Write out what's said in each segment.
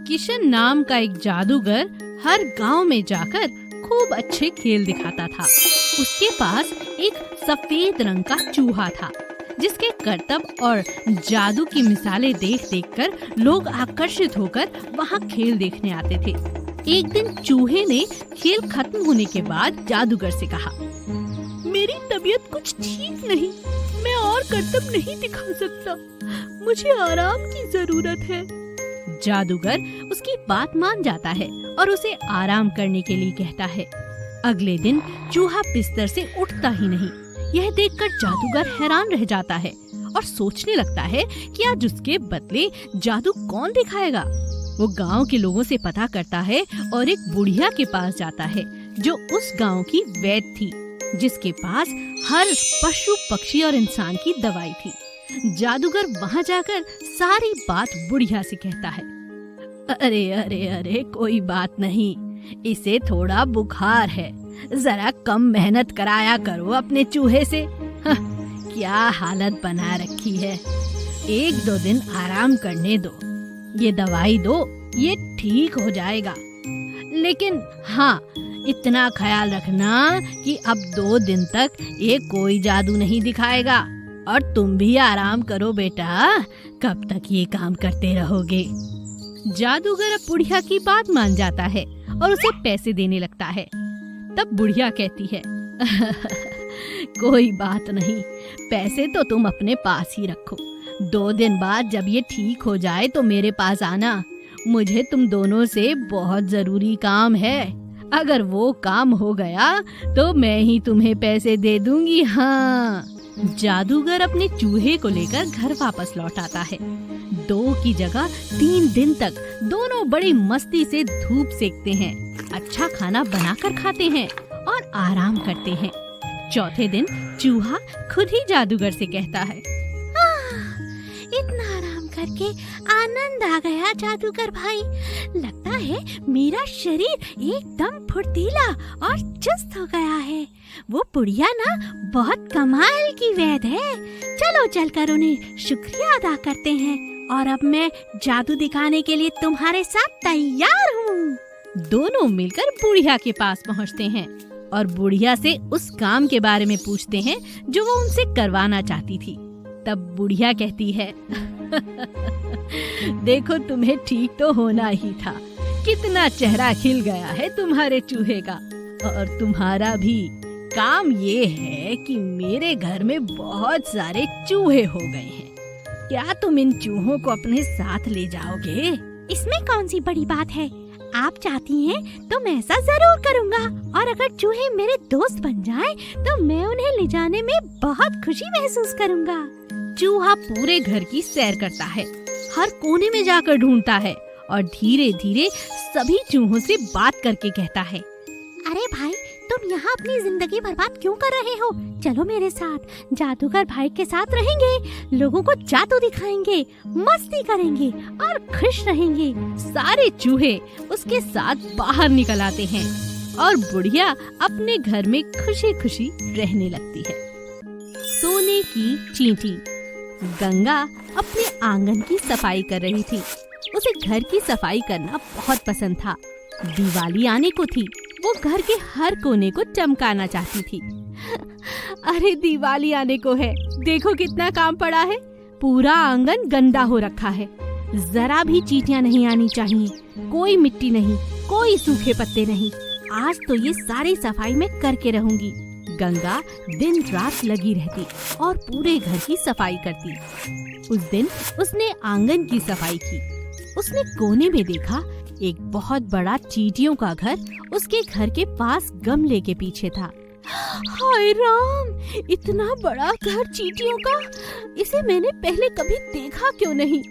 किशन नाम का एक जादूगर हर गांव में जाकर खूब अच्छे खेल दिखाता था। उसके पास एक सफेद रंग का चूहा था जिसके करतब और जादू की मिसालें देख कर लोग आकर्षित होकर वहाँ खेल देखने आते थे। एक दिन चूहे ने खेल खत्म होने के बाद जादूगर से कहा, मेरी तबीयत कुछ ठीक नहीं, मैं और करतब नहीं दिखा सकता, मुझे आराम की जरूरत है। जादूगर उसकी बात मान जाता है और उसे आराम करने के लिए कहता है। अगले दिन चूहा बिस्तर से उठता ही नहीं। यह देखकर जादूगर हैरान रह जाता है और सोचने लगता है कि आज उसके बदले जादू कौन दिखाएगा। वो गांव के लोगों से पता करता है और एक बुढ़िया के पास जाता है जो उस गांव की वैद्य थी, जिसके पास हर पशु पक्षी और इंसान की दवाई थी। जादूगर वहाँ जाकर सारी बात बुढ़िया से कहता है। अरे अरे अरे कोई बात नहीं, इसे थोड़ा बुखार है, जरा कम मेहनत कराया करो अपने चूहे से। क्या हालत बना रखी है, 1-2 दिन आराम करने दो, ये दवाई दो, ये ठीक हो जाएगा। लेकिन हाँ, इतना ख्याल रखना कि अब 2 दिन तक ये कोई जादू नहीं दिखाएगा और तुम भी आराम करो बेटा, कब तक ये काम करते रहोगे। जादूगर अब बुढ़िया की बात मान जाता है और उसे पैसे देने लगता है। तब बुढ़िया कहती है, कोई बात नहीं, पैसे तो तुम अपने पास ही रखो, 2 दिन बाद जब ये ठीक हो जाए तो मेरे पास आना, मुझे तुम दोनों से बहुत जरूरी काम है। अगर वो काम हो गया तो मैं ही तुम्हें पैसे दे दूंगी। हाँ। जादूगर अपने चूहे को लेकर घर वापस लौट आता है। 2 की जगह 3 दिन तक दोनों बड़ी मस्ती से धूप सेकते हैं, अच्छा खाना बनाकर खाते हैं और आराम करते हैं। चौथे दिन चूहा खुद ही जादूगर से कहता है, इतना आराम करके आनंद आ गया जादूगर भाई, लगता है मेरा शरीर एकदम फुर्तीला और चुस्त हो गया है। वो बुढ़िया ना बहुत कमाल की वैद्य है, चलो चलकर उन्हें शुक्रिया अदा करते हैं और अब मैं जादू दिखाने के लिए तुम्हारे साथ तैयार हूँ। दोनों मिलकर बुढ़िया के पास पहुँचते हैं और बुढ़िया से उस काम के बारे में पूछते हैं जो वो उनसे करवाना चाहती थी। तब बुढ़िया कहती है, देखो तुम्हें ठीक तो होना ही था, कितना चेहरा खिल गया है तुम्हारे चूहे का, और तुम्हारा भी काम ये है कि मेरे घर में बहुत सारे चूहे हो गए हैं। क्या तुम इन चूहों को अपने साथ ले जाओगे? इसमें कौन सी बड़ी बात है, आप चाहती हैं तो मैं ऐसा जरूर करूँगा, और अगर चूहे मेरे दोस्त बन जाएं तो मैं उन्हें ले जाने में बहुत खुशी महसूस करूँगा। चूहा पूरे घर की सैर करता है, हर कोने में जाकर ढूंढता है और धीरे धीरे सभी चूहों से बात करके कहता है, अरे भाई, तुम यहाँ अपनी जिंदगी बर्बाद क्यों कर रहे हो? चलो मेरे साथ, जादूगर भाई के साथ रहेंगे, लोगों को जादू दिखाएंगे, मस्ती करेंगे और खुश रहेंगे। सारे चूहे उसके साथ बाहर निकल आते हैं और बुढ़िया अपने घर में खुशी खुशी रहने लगती है। सोने की चींटी। गंगा अपने आंगन की सफाई कर रही थी। उसे घर की सफाई करना बहुत पसंद था। दिवाली आने को थी, वो घर के हर कोने को चमकाना चाहती थी। अरे दिवाली आने को है, देखो कितना काम पड़ा है, पूरा आंगन गंदा हो रखा है, जरा भी चींटियां नहीं आनी चाहिए, कोई मिट्टी नहीं, कोई सूखे पत्ते नहीं, आज तो ये सारी सफाई मैं करके रहूंगी। गंगा दिन रात लगी रहती और पूरे घर की सफाई करती। उस दिन उसने आंगन की सफाई की। उसने कोने में देखा एक बहुत बड़ा चींटियों का घर उसके घर के पास गमले के पीछे था। हाय राम, इतना बड़ा घर चींटियों का, इसे मैंने पहले कभी देखा क्यों नहीं?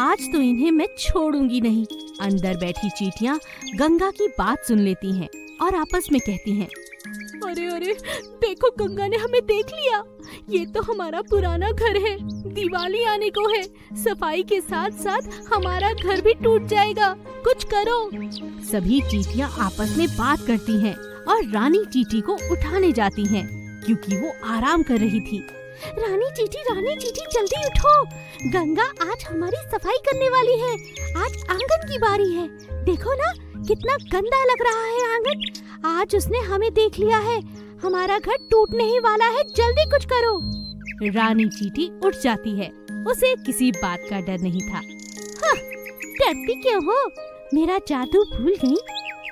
आज तो इन्हें मैं छोड़ूंगी नहीं। अंदर बैठी चींटियां गंगा की बात सुन लेती हैं और आपस में कहती हैं, अरे अरे देखो, गंगा ने हमें देख लिया, ये तो हमारा पुराना घर है, दिवाली आने को है, सफाई के साथ साथ हमारा घर भी टूट जाएगा, कुछ करो। सभी चींटियां आपस में बात करती हैं और रानी चींटी को उठाने जाती हैं क्योंकि वो आराम कर रही थी। रानी चींटी जल्दी उठो, गंगा आज हमारी सफाई करने वाली है, आज आंगन की की बारी है। देखो ना कितना गंदा लग रहा है आंगन। आज उसने हमें देख लिया है। हमारा घर टूटने ही वाला है, जल्दी कुछ करो। रानी चींटी उठ जाती है। उसे किसी बात का डर नहीं था। डरती क्यों हो? मेरा जादू भूल गई?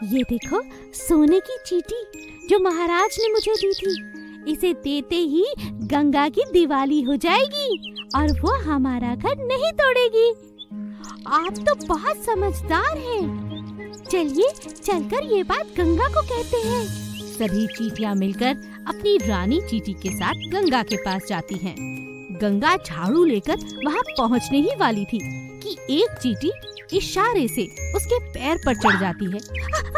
ये देखो सोने की चींटी जो महाराज ने मुझे दी थी। इसे देते ही गंगा की दिवाली हो जाएगी और वो हमारा घर नहीं तोड़ेगी। आप तो बहुत समझदार हैं। चलिए चलकर ये बात गंगा को कहते हैं। सभी चींटियां मिलकर अपनी रानी चींटी के साथ गंगा के पास जाती हैं। गंगा झाड़ू लेकर वहां पहुंचने ही वाली थी कि एक चींटी इशारे से उसके पैर पर चढ़ जाती है।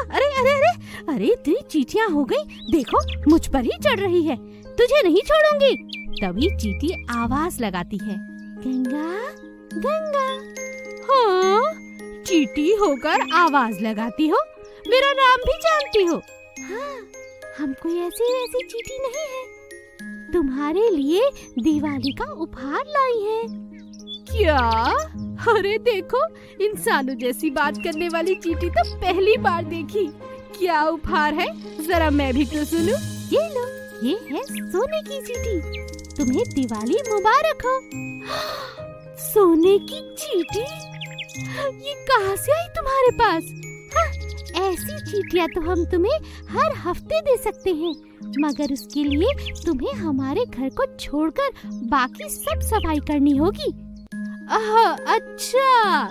अरे अरे अरे अरे इतनी चींटियां हो गई, देखो मुझ पर ही चढ़ रही है। तुझे नहीं छोड़ूंगी। तभी चींटी आवाज लगाती है, गंगा गंगा। हाँ, चींटी होकर आवाज लगाती हो, मेरा नाम भी जानती हो। हाँ, हम कोई ऐसी वैसी चींटी नहीं है। तुम्हारे लिए दिवाली का उपहार लाई है। क्या? अरे देखो, इंसानों जैसी बात करने वाली चींटी तो पहली बार देखी। क्या उपहार है, जरा मैं भी तो सुनूं। ये लो, ये है सोने की चींटी। तुम्हें दिवाली मुबारक हो। सोने की चींटी? ये कहाँ से आई तुम्हारे पास? ऐसी चींटियां तो हम तुम्हें हर हफ्ते दे सकते हैं, मगर उसके लिए तुम्हें हमारे घर को छोड़कर बाकी सब सफाई करनी होगी। अच्छा,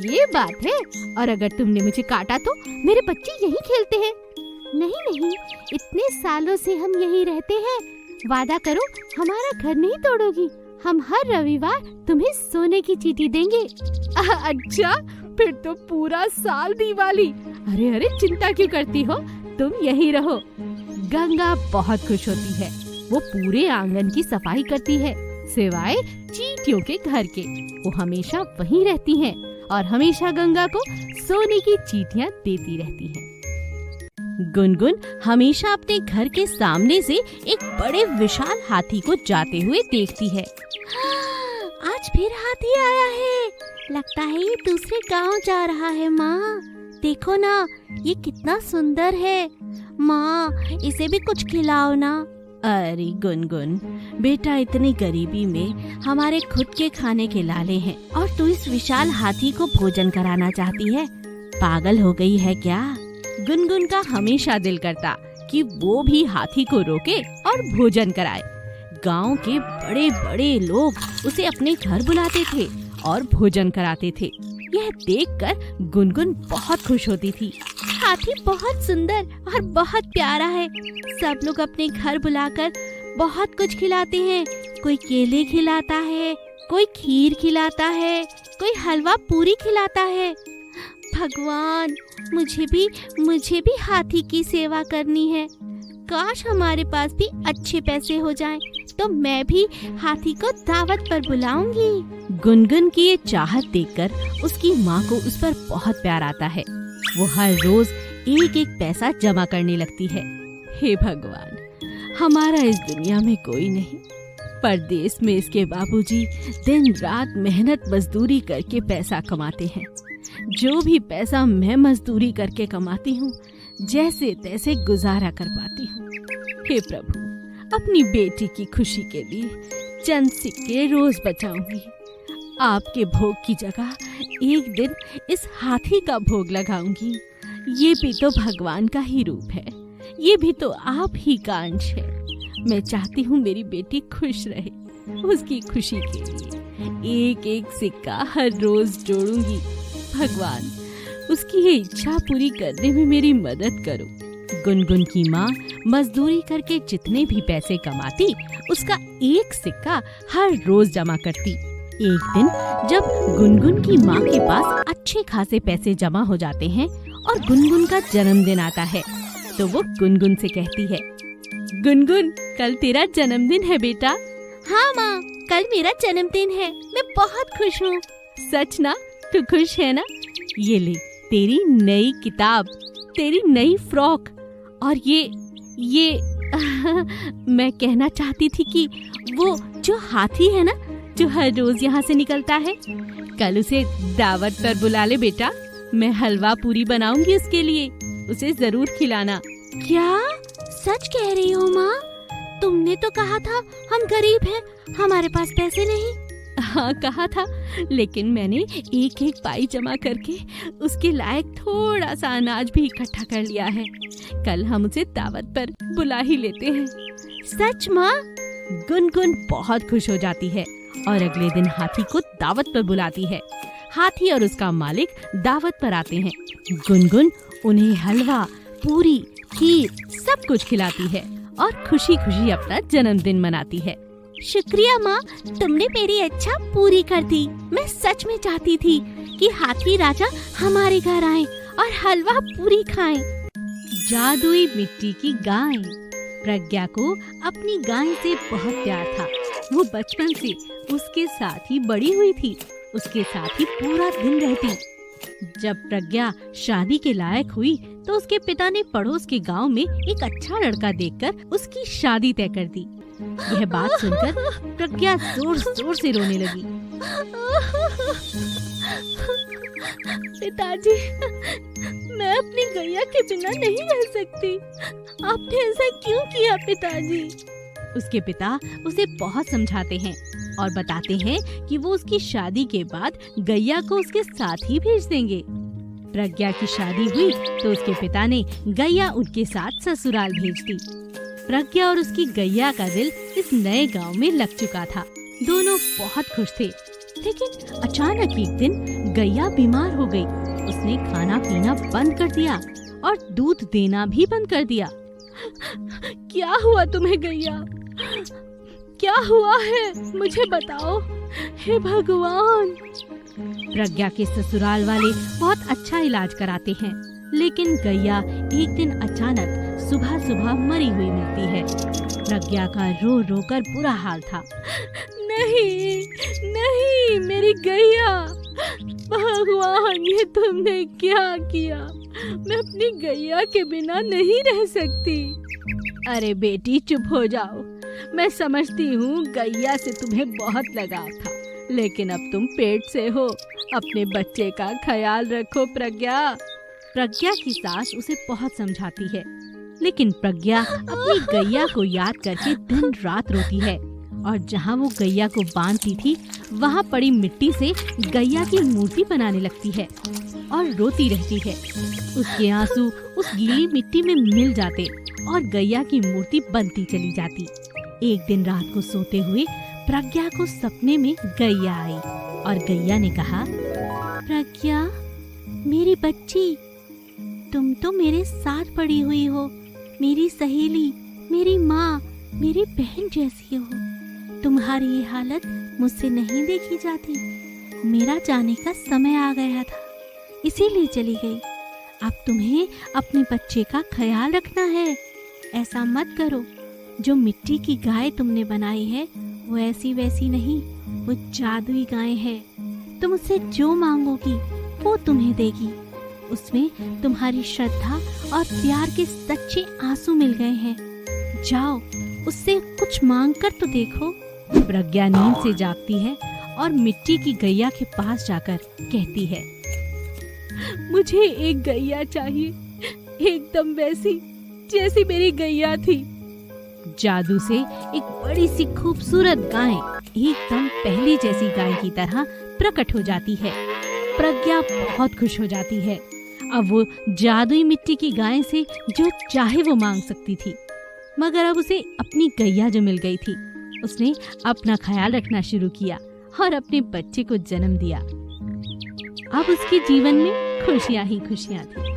ये बात है। और अगर तुमने मुझे काटा तो मेरे बच्चे यहीं खेलते हैं। नहीं नहीं, इतने सालों से हम यहीं रहते हैं। वादा करो हमारा घर नहीं तोड़ोगी। हम हर रविवार तुम्हें सोने की चींटी देंगे। अच्छा, फिर तो पूरा साल दिवाली। अरे अरे, चिंता क्यों करती हो, तुम यहीं रहो। गंगा बहुत खुश होती है। वो पूरे आंगन की सफाई करती है, सिवाय चींटियों के घर के। वो हमेशा वहीं रहती हैं और हमेशा गंगा को सोने की चींटियां देती रहती हैं। गुनगुन हमेशा अपने घर के सामने से एक बड़े विशाल हाथी को जाते हुए देखती है। आज फिर हाथी आया है। लगता है ये दूसरे गांव जा रहा है। माँ देखो ना, ये कितना सुंदर है। माँ इसे भी कुछ खिलाओ ना। अरे गुनगुन बेटा, इतनी गरीबी में हमारे खुद के खाने के लाले हैं और तू इस विशाल हाथी को भोजन कराना चाहती है? पागल हो गई है क्या? गुनगुन का हमेशा दिल करता कि वो भी हाथी को रोके और भोजन कराए। गांव के बड़े बड़े लोग उसे अपने घर बुलाते थे और भोजन कराते थे। यह देखकर गुनगुन बहुत खुश होती थी। हाथी बहुत सुंदर और बहुत प्यारा है। सब लोग अपने घर बुलाकर बहुत कुछ खिलाते हैं। कोई केले खिलाता है, कोई खीर खिलाता है, कोई हलवा पूरी खिलाता है। भगवान, मुझे भी हाथी की सेवा करनी है। काश हमारे पास भी अच्छे पैसे हो जाएं, तो मैं भी हाथी को दावत पर बुलाऊंगी। गुनगुन की ये चाहत देखकर उसकी माँ को उस पर बहुत प्यार आता है। वो हर रोज एक एक पैसा जमा करने लगती है। हे भगवान, हमारा इस दुनिया में कोई नहीं। परदेश में इसके बाबूजी दिन रात मेहनत मजदूरी करके पैसा कमाते हैं। जो भी पैसा मैं मजदूरी करके कमाती हूँ, जैसे तैसे गुजारा कर पाती हूँ। हे प्रभु, अपनी बेटी की खुशी के लिए चंद सिक्के रोज बचाऊंगी। आपके भोग की जगह एक दिन इस हाथी का भोग लगाऊंगी। ये भी तो भगवान का ही रूप है, ये भी तो आप ही का अंश है। मैं चाहती हूँ मेरी बेटी खुश रहे। उसकी खुशी के लिए एक एक सिक्का हर रोज जोड़ूंगी। भगवान, उसकी ये इच्छा पूरी करने में मेरी मदद करो। गुनगुन की माँ मजदूरी करके जितने भी पैसे कमाती, उसका एक सिक्का हर रोज जमा करती। एक दिन जब गुनगुन की माँ के पास अच्छे खासे पैसे जमा हो जाते हैं और गुनगुन का जन्मदिन आता है, तो वो गुनगुन से कहती है, गुनगुन, कल तेरा जन्मदिन है बेटा। हाँ माँ, कल मेरा जन्मदिन है। मैं बहुत खुश हूँ। सच ना? तू खुश है ना? ये ले तेरी नई किताब, तेरी नई फ्रॉक और ये मैं कहना चाहती थी कि वो जो हाथी है ना, जो हर रोज यहाँ से निकलता है, कल उसे दावत पर बुला ले बेटा। मैं हलवा पूरी बनाऊंगी उसके लिए, उसे जरूर खिलाना। क्या सच कह रही हो माँ? तुमने तो कहा था हम गरीब हैं, हमारे पास पैसे नहीं। हाँ कहा था, लेकिन मैंने एक एक पाई जमा करके उसके लायक थोड़ा सा अनाज भी इकट्ठा कर लिया है। कल हम उसे दावत पर बुला ही लेते हैं। सच माँ? गुनगुन बहुत खुश हो जाती है और अगले दिन हाथी को दावत पर बुलाती है। हाथी और उसका मालिक दावत पर आते हैं। गुनगुन उन्हें हलवा, पूरी, खीर सब कुछ खिलाती है और खुशी खुशी अपना जन्मदिन मनाती है। शुक्रिया माँ, तुमने मेरी इच्छा पूरी कर दी। मैं सच में चाहती थी कि हाथी राजा हमारे घर आए और हलवा पूरी खाएं। जादुई मिट्टी की गाय। प्रज्ञा को अपनी गाय से बहुत प्यार था। वो बचपन से उसके साथ ही बड़ी हुई थी, उसके साथ ही पूरा दिन रहती। जब प्रज्ञा शादी के लायक हुई तो उसके पिता ने पड़ोस के गांव में एक अच्छा लड़का देखकर उसकी शादी तय कर दी। यह बात सुनकर प्रज्ञा जोर जोर से रोने लगी। पिताजी, मैं अपनी गैया के बिना नहीं रह सकती। आपने ऐसा क्यों किया पिताजी? उसके पिता उसे बहुत समझाते हैं और बताते हैं कि वो उसकी शादी के बाद गैया को उसके साथ ही भेज देंगे। प्रज्ञा की शादी हुई तो उसके पिता ने गैया उनके साथ ससुराल भेज दी। प्रज्ञा और उसकी गैया का दिल इस नए गांव में लग चुका था। दोनों बहुत खुश थे, लेकिन अचानक एक दिन गैया बीमार हो गई। उसने खाना पीना बंद कर दिया और दूध देना भी बंद कर दिया। क्या हुआ तुम्हें गैया? क्या हुआ है? मुझे बताओ, हे भगवान। प्रज्ञा के ससुराल वाले बहुत अच्छा इलाज कराते हैं, लेकिन गैया एक दिन अचानक सुबह सुबह मरी हुई मिलती है। प्रज्ञा का रो रो कर बुरा हाल था। नहीं नहीं, मेरी गैया। भगवान, ये तुमने क्या किया? मैं अपनी गैया के बिना नहीं रह सकती। अरे बेटी चुप हो जाओ। मैं समझती हूँ गैया से तुम्हें बहुत लगाव था, लेकिन अब तुम पेट से हो। अपने बच्चे का ख्याल रखो प्रज्ञा। प्रज्ञा की सास उसे बहुत समझाती है, लेकिन प्रज्ञा अपनी गैया को याद करके दिन रात रोती है और जहाँ वो गैया को बांधती थी वहाँ पड़ी मिट्टी से गैया की मूर्ति बनाने लगती है और रोती रहती है। उसके आंसू उस गीली मिट्टी में मिल जाते और गैया की मूर्ति बनती चली जाती। एक दिन रात को सोते हुए प्रज्ञा को सपने में गैया आई और गैया ने कहा, प्रज्ञा मेरी बच्ची, तुम तो मेरे साथ पड़ी हुई हो, मेरी सहेली, मेरी माँ, मेरी बहन जैसी हो। तुम्हारी ये हालत मुझसे नहीं देखी जाती। मेरा जाने का समय आ गया था, इसीलिए चली गई। अब तुम्हें अपने बच्चे का ख्याल रखना है। ऐसा मत करो। जो मिट्टी की गाय तुमने बनाई है वो ऐसी वैसी नहीं, वो जादुई गाय है। तुम उससे जो मांगोगी वो तुम्हें देगी। उसमें तुम्हारी श्रद्धा और प्यार के सच्चे आंसू मिल गए हैं। जाओ, उससे कुछ मांग कर तो देखो। प्रज्ञा नींद से जागती है और मिट्टी की गैया के पास जाकर कहती है, मुझे एक गैया चाहिए, एकदम वैसी जैसी मेरी गैया थी। जादू से एक बड़ी सी खूबसूरत गाय एकदम पहली जैसी गाय की तरह प्रकट हो जाती है। प्रज्ञा बहुत खुश हो जाती है। अब वो जादुई मिट्टी की गाय से जो चाहे वो मांग सकती थी, मगर अब उसे अपनी गैया जो मिल गई थी, उसने अपना ख्याल रखना शुरू किया और अपने बच्चे को जन्म दिया। अब उसके जीवन में खुशियां ही खुशियां थी।